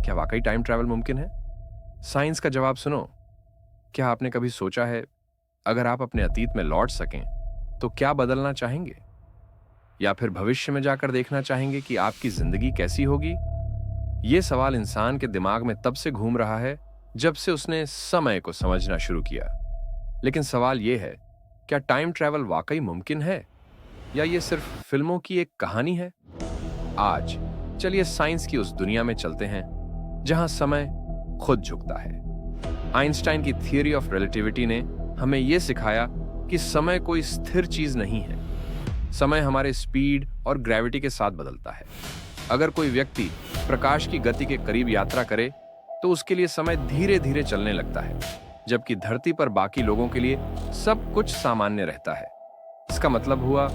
क्या वाकई time travel मुमकिन है? साइंस का जवाब सुनो। क्या आपने कभी सोचा है, अगर आप अपने अतीत में लौट सकें तो क्या बदलना चाहेंगे? या फिर भविष्य में जाकर देखना चाहेंगे कि आपकी जिंदगी कैसी होगी? यह सवाल इंसान के दिमाग में तब से घूम रहा है जब से उसने समय को समझना शुरू किया। लेकिन सवाल यह है, क्या टाइम ट्रैवल वाकई मुमकिन है या यह सिर्फ फिल्मों की एक कहानी है? आज चलिए साइंस की उस दुनिया में चलते हैं जहां समय खुद झुकता है। आइंस्टाइन की थियरी ऑफ रिलेटिविटी ने हमें यह सिखाया कि समय कोई स्थिर चीज नहीं है। समय हमारे स्पीड और ग्रेविटी के साथ बदलता है। अगर कोई व्यक्ति प्रकाश की गति के करीब यात्रा करे तो उसके लिए समय धीरे धीरे चलने लगता है, जबकि धरती पर बाकी लोगों के लिए सब कुछ सामान्य रहता है। इसका मतलब हुआ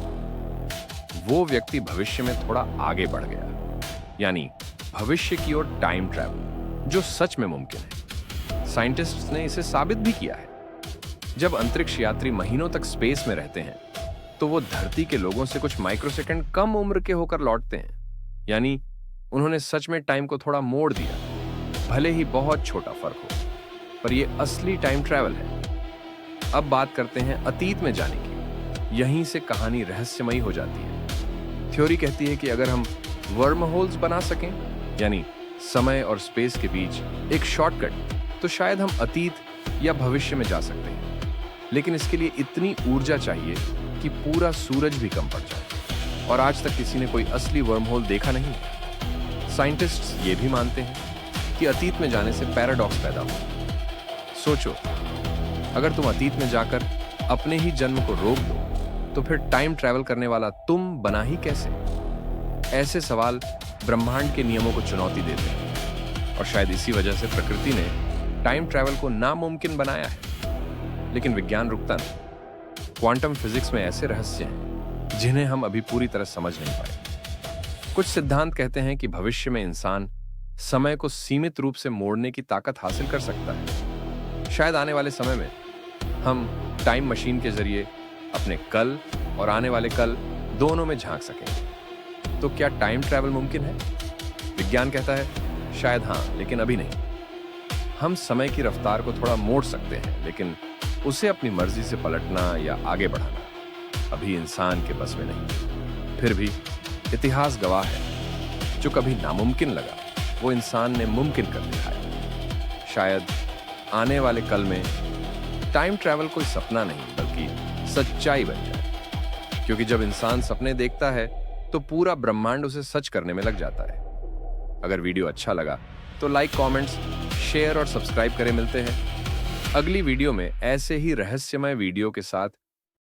वो व्यक्ति भविष्य में थोड़ा आगे बढ़ गया, यानी भविष्य की ओर टाइम ट्रैवल, जो सच में मुमकिन है। साइंटिस्ट्स ने इसे साबित भी किया है। जब अंतरिक्ष यात्री महीनों तक स्पेस में रहते हैं तो वो धरती के लोगों से कुछ माइक्रोसेकंड कम उम्र के होकर लौटते हैं, यानी उन्होंने सच में टाइम को थोड़ा मोड़ दिया, भले ही बहुत छोटा फर्क हो, पर यह असली टाइम ट्रैवल है। अब बात करते हैं अतीत में जाने की। यहीं से कहानी रहस्यमयी हो जाती है। थ्योरी कहती है कि अगर हम वर्म होल्स बना सकें, यानी समय और स्पेस के बीच एक शॉर्टकट, तो शायद हम अतीत या भविष्य में जा सकते हैं। लेकिन इसके लिए इतनी ऊर्जा चाहिए कि पूरा सूरज भी कम पड़ जाए, और आज तक किसी ने कोई असली वर्म होल देखा नहीं। साइंटिस्ट्स ये भी मानते हैं कि अतीत में जाने से पैराडॉक्स पैदा हो। सोचो, अगर तुम अतीत में जाकर अपने ही जन्म को रोक दो तो फिर टाइम ट्रैवल करने वाला तुम बना ही कैसे? ऐसे सवाल ब्रह्मांड के नियमों को चुनौती देते हैं, और शायद इसी वजह से प्रकृति ने टाइम ट्रैवल को नामुमकिन बनाया है। लेकिन विज्ञान रुकता नहीं। क्वांटम फिजिक्स में ऐसे रहस्य हैं जिन्हें हम अभी पूरी तरह समझ नहीं पाए। कुछ सिद्धांत कहते हैं कि भविष्य में इंसान समय को सीमित रूप से मोड़ने की ताकत हासिल कर सकता है। शायद आने वाले समय में हम टाइम मशीन के जरिए अपने कल और आने वाले कल दोनों में झांक सकेंगे। तो क्या टाइम ट्रैवल मुमकिन है? विज्ञान कहता है शायद हाँ, लेकिन अभी नहीं। हम समय की रफ्तार को थोड़ा मोड़ सकते हैं, लेकिन उसे अपनी मर्जी से पलटना या आगे बढ़ाना अभी इंसान के बस में नहीं। फिर भी इतिहास गवाह है, जो कभी नामुमकिन लगा वो इंसान ने मुमकिन कर दिखाया। शायद आने वाले कल में टाइम ट्रैवल कोई सपना नहीं बल्कि सच्चाई बन जाए, क्योंकि जब इंसान सपने देखता है तो पूरा ब्रह्मांड उसे सच करने में लग जाता है। अगर वीडियो अच्छा लगा तो लाइक, कमेंट्स, शेयर और सब्सक्राइब करें। मिलते हैं अगली वीडियो में ऐसे ही रहस्यमय वीडियो के साथ।